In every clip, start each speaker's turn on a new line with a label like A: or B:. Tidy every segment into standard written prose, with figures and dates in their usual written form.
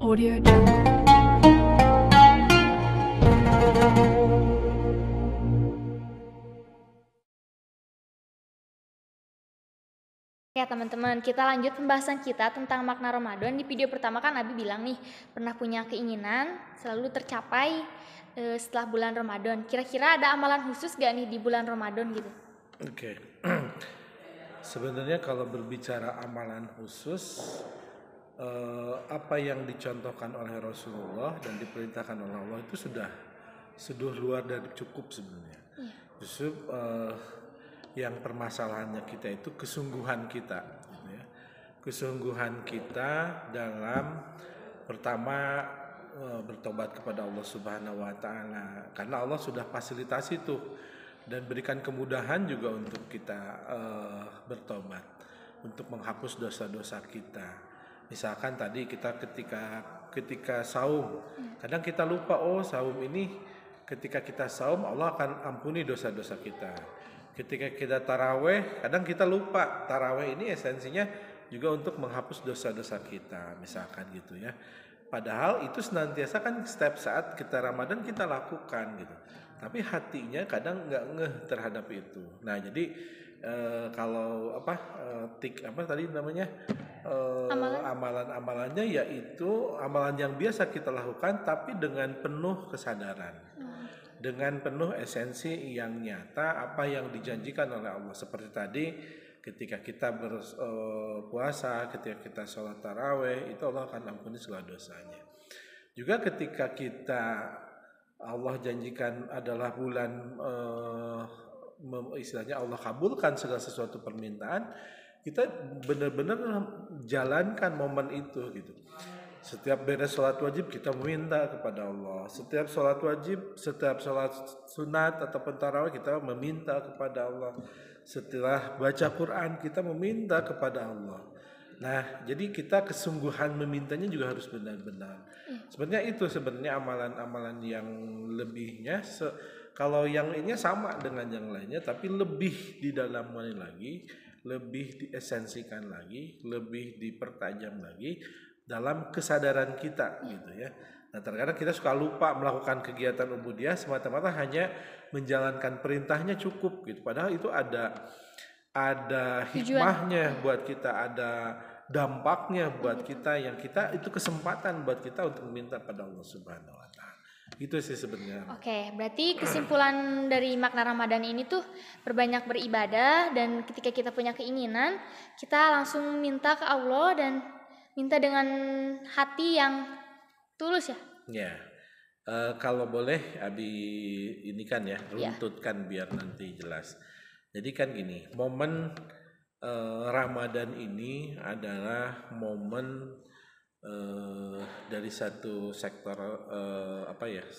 A: Audio Jungle.
B: Ya teman-teman, kita lanjut pembahasan kita tentang makna Ramadan. Di video pertama kan Abi bilang nih, pernah punya keinginan selalu tercapai setelah bulan Ramadan. Kira-kira ada amalan khusus gak nih di bulan Ramadan gitu?
C: Oke. Sebenarnya kalau berbicara amalan khusus, apa yang dicontohkan oleh Rasulullah dan diperintahkan oleh Allah itu sudah luar dari cukup sebenarnya. Justru yang permasalahannya kita itu kesungguhan kita, gitu ya. Kesungguhan kita dalam pertama bertobat kepada Allah Subhanahu wa taala, karena Allah sudah fasilitasi tuh dan berikan kemudahan juga untuk kita bertobat, untuk menghapus dosa-dosa kita. Misalkan tadi kita ketika saum, kadang kita lupa saum ini ketika kita saum Allah akan ampuni dosa-dosa kita. Ketika kita taraweh, kadang kita lupa taraweh ini esensinya juga untuk menghapus dosa-dosa kita, misalkan gitu ya. Padahal itu senantiasa kan setiap saat kita Ramadan kita lakukan gitu. Tapi hatinya kadang nggak ngeh terhadap itu. Nah jadi kalau tadi namanya amalan-amalannya yaitu amalan yang biasa kita lakukan tapi dengan penuh kesadaran, dengan penuh esensi yang nyata apa yang dijanjikan oleh Allah. Seperti tadi ketika kita berpuasa, ketika kita sholat taraweh, itu Allah akan ampuni segala dosanya. Juga ketika Allah janjikan adalah bulan istilahnya Allah kabulkan segala sesuatu permintaan, kita benar-benar jalankan momen itu gitu. Setiap beres sholat wajib kita meminta kepada Allah. Setiap sholat wajib, setiap sholat sunat ataupun tarawih kita meminta kepada Allah. Setelah baca Quran kita meminta kepada Allah. Nah, jadi kita kesungguhan memintanya juga harus benar-benar. Sebenarnya itu amalan-amalan yang lebihnya. Kalau yang lainnya sama dengan yang lainnya, tapi lebih didalamkan lagi, lebih diesensikan lagi, lebih dipertajam lagi dalam kesadaran kita gitu ya. Nah terkadang kita suka lupa melakukan kegiatan ubudiyah semata-mata hanya menjalankan perintahnya cukup gitu. Padahal itu ada hikmahnya buat kita, ada dampaknya buat kita, yang kita itu kesempatan buat kita untuk meminta pada Allah Subhanahu wa taala. Itu sih sebenarnya.
B: Oke, berarti kesimpulan dari makna Ramadan ini tuh berbanyak beribadah, dan ketika kita punya keinginan, kita langsung minta ke Allah dan minta dengan hati yang tulus ya.
C: Ya, kalau boleh Abi ini kan ya runtutkan biar nanti jelas. Jadi kan gini, momen Ramadan ini adalah momen dari satu sektor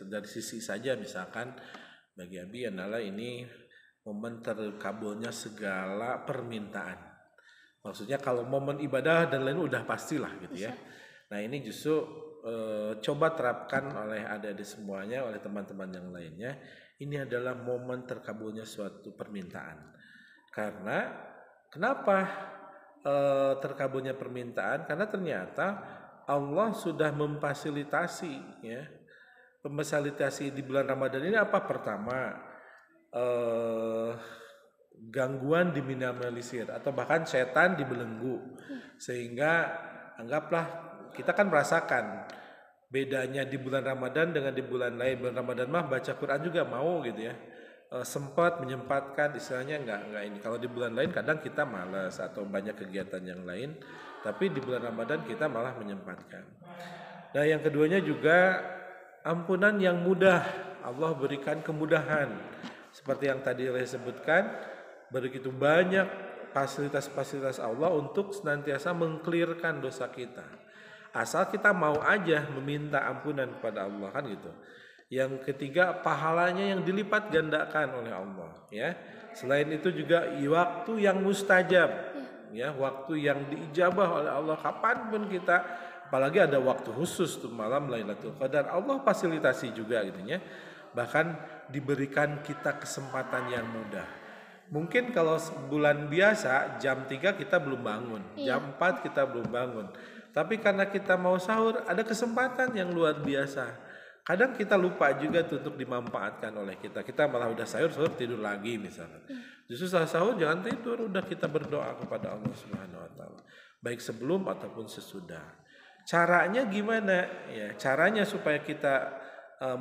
C: dari sisi saja, misalkan bagi Abi adalah ini momen terkabulnya segala permintaan. Maksudnya kalau momen ibadah dan lain udah pastilah gitu ya. Nah ini justru coba terapkan oleh adik-adik semuanya, oleh teman-teman yang lainnya. Ini adalah momen terkabulnya suatu permintaan. Karena kenapa terkabulnya permintaan? Karena ternyata Allah sudah memfasilitasi ya. Memfasilitasi di bulan Ramadan ini apa? Pertama, gangguan diminimalisir atau bahkan setan dibelenggu, sehingga anggaplah kita kan merasakan bedanya di bulan Ramadan dengan di bulan lain. Bulan Ramadan mah baca Quran juga mau gitu ya, sempat menyempatkan istilahnya enggak ini. Kalau di bulan lain kadang kita malas atau banyak kegiatan yang lain, tapi di bulan Ramadan kita malah menyempatkan. Nah yang keduanya juga ampunan yang mudah, Allah berikan kemudahan seperti yang tadi saya sebutkan. Begitu banyak fasilitas-fasilitas Allah untuk senantiasa mengklirkan dosa kita. Asal kita mau aja meminta ampunan kepada Allah kan gitu. Yang ketiga, pahalanya yang dilipat gandakan oleh Allah ya. Selain itu juga waktu yang mustajab ya, waktu yang diijabah oleh Allah kapanpun kita, apalagi ada waktu khusus tuh malam Lailatul Qadar, Allah fasilitasi juga gitu ya. Bahkan diberikan kita kesempatan yang mudah. Mungkin kalau bulan biasa jam 3 kita belum bangun, jam 4 kita belum bangun. Tapi karena kita mau sahur, ada kesempatan yang luar biasa. Kadang kita lupa juga tuh untuk dimanfaatkan oleh kita. Kita malah udah sahur tidur lagi misalnya. Justru setelah sahur jangan tidur, udah kita berdoa kepada Allah Subhanahu wa taala. Baik sebelum ataupun sesudah. Caranya gimana? Ya, caranya supaya kita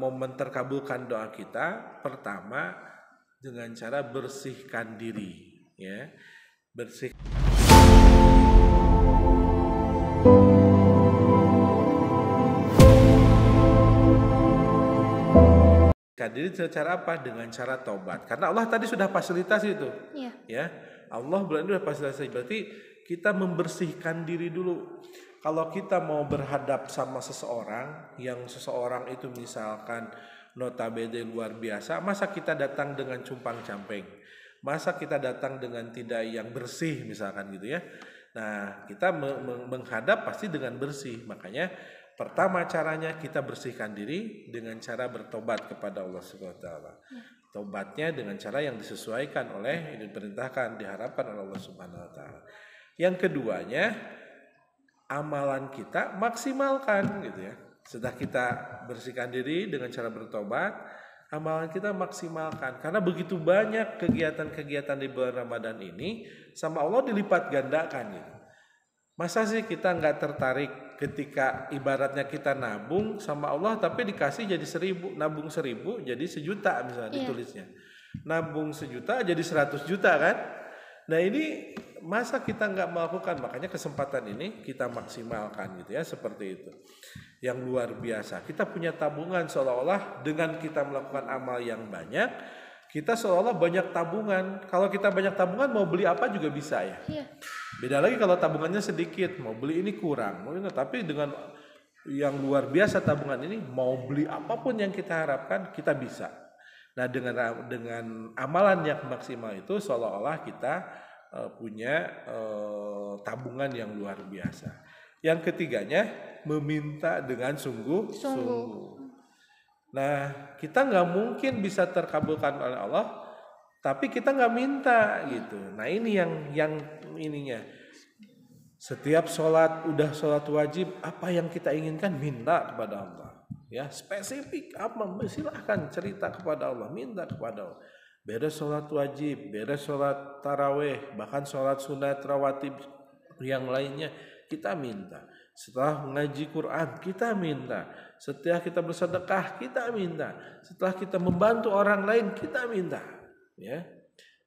C: momen terkabulkan doa kita, pertama dengan cara bersihkan diri, ya. Bersih diri cara apa? Dengan cara tobat. Karena Allah tadi sudah fasilitasi itu.
B: Iya.
C: Ya. Allah berarti sudah fasilitasi. Berarti kita membersihkan diri dulu. Kalau kita mau berhadap sama seseorang, yang seseorang itu misalkan notabene luar biasa, masa kita datang dengan cumpang-camping? Masa kita datang dengan tidak yang bersih misalkan gitu ya. Nah, kita menghadap pasti dengan bersih. Makanya pertama caranya kita bersihkan diri dengan cara bertobat kepada Allah Subhanahu wa taala. Tobatnya dengan cara yang disesuaikan oleh yang diperintahkan, diharapkan oleh Allah Subhanahu wa taala. Yang keduanya, amalan kita maksimalkan gitu ya. Setelah kita bersihkan diri dengan cara bertobat, amalan kita maksimalkan. Karena begitu banyak kegiatan-kegiatan di bulan Ramadan ini sama Allah dilipat gandakan gitu. Masa sih kita nggak tertarik ketika ibaratnya kita nabung sama Allah tapi dikasih jadi 1.000, nabung 1.000 jadi 1.000.000 misalnya ditulisnya. Nabung 1.000.000 jadi 100 juta kan? Nah ini masa kita nggak melakukan, makanya kesempatan ini kita maksimalkan gitu ya, seperti itu. Yang luar biasa, kita punya tabungan seolah-olah dengan kita melakukan amal yang banyak, kita seolah-olah banyak tabungan. Kalau kita banyak tabungan mau beli apa juga bisa ya. Beda lagi kalau tabungannya sedikit, mau beli ini kurang. Tapi dengan yang luar biasa tabungan ini, mau beli apapun yang kita harapkan kita bisa. Nah dengan amalan yang maksimal itu seolah-olah kita punya tabungan yang luar biasa. Yang ketiganya meminta dengan sungguh-sungguh. Nah kita nggak mungkin bisa terkabulkan oleh Allah, tapi kita nggak minta gitu. Nah ini yang ininya. Setiap udah sholat wajib, apa yang kita inginkan minta kepada Allah. Ya spesifik apa, silahkan cerita kepada Allah, minta kepada Allah. Beres sholat wajib, beres sholat taraweh, bahkan sholat sunat rawatib yang lainnya kita minta. Setelah mengaji Quran kita minta. Setelah kita bersedekah kita minta. Setelah kita membantu orang lain kita minta. Ya,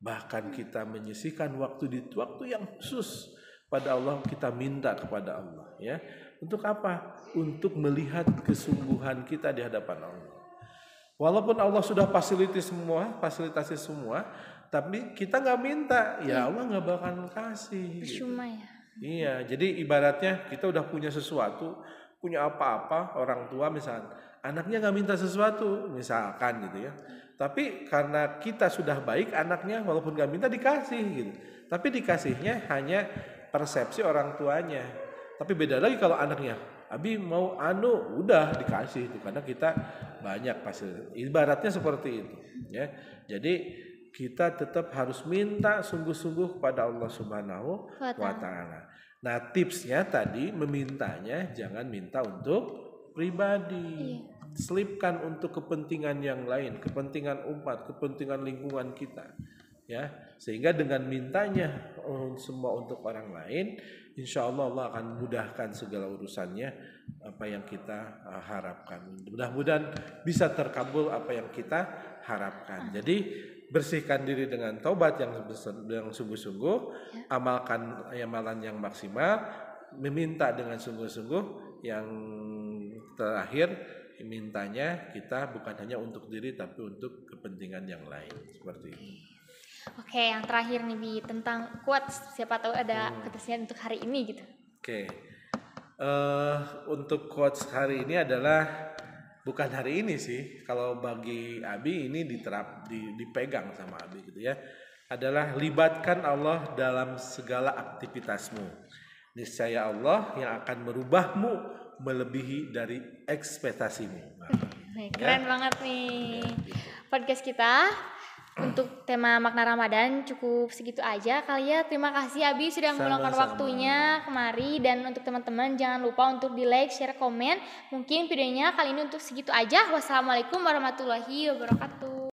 C: bahkan kita menyisihkan waktu di waktu yang khusus pada Allah, kita minta kepada Allah. Ya, untuk apa? Untuk melihat kesungguhan kita di hadapan Allah. Walaupun Allah sudah fasilitasi semua, tapi kita nggak minta, ya Allah nggak bakal kasih.
B: Percuma ya.
C: Iya, jadi ibaratnya kita udah punya sesuatu, punya apa-apa, orang tua misalnya, anaknya nggak minta sesuatu, misalkan gitu ya. Tapi karena kita sudah baik, anaknya walaupun nggak minta dikasih gitu. Tapi dikasihnya hanya persepsi orang tuanya. Tapi beda lagi kalau anaknya, Abi mau udah dikasih itu karena kita banyak pasti. Ibaratnya seperti itu, ya. Jadi kita tetap harus minta sungguh-sungguh kepada Allah Subhanahu wa taala. Nah, tipsnya tadi memintanya jangan minta untuk pribadi. Selipkan untuk kepentingan yang lain, kepentingan umat, kepentingan lingkungan kita. Ya, sehingga dengan mintanya semua untuk orang lain, insya Allah Allah akan mudahkan segala urusannya apa yang kita harapkan. Mudah-mudahan bisa terkabul apa yang kita harapkan. Jadi bersihkan diri dengan taubat yang sungguh-sungguh, amalkan amalan yang maksimal, meminta dengan sungguh-sungguh, yang terakhir mintanya kita bukan hanya untuk diri tapi untuk kepentingan yang lain, seperti itu.
B: Oke, yang terakhir nih Bi, tentang quotes, siapa tahu ada quotesnya untuk hari ini gitu.
C: Oke. Untuk quotes hari ini adalah bukan hari ini sih, kalau bagi Abi ini dipegang sama Abi gitu ya. Adalah libatkan Allah dalam segala aktivitasmu. Niscaya Allah yang akan merubahmu melebihi dari ekspektasimu.
B: Keren banget nih podcast kita. untuk tema makna Ramadan cukup segitu aja kali ya. Terima kasih Abi sudah meluangkan
C: Sama-sama.
B: waktunya kemari, dan untuk teman-teman jangan lupa untuk di like, share, komen. Mungkin videonya kali ini untuk segitu aja. Wassalamualaikum warahmatullahi wabarakatuh.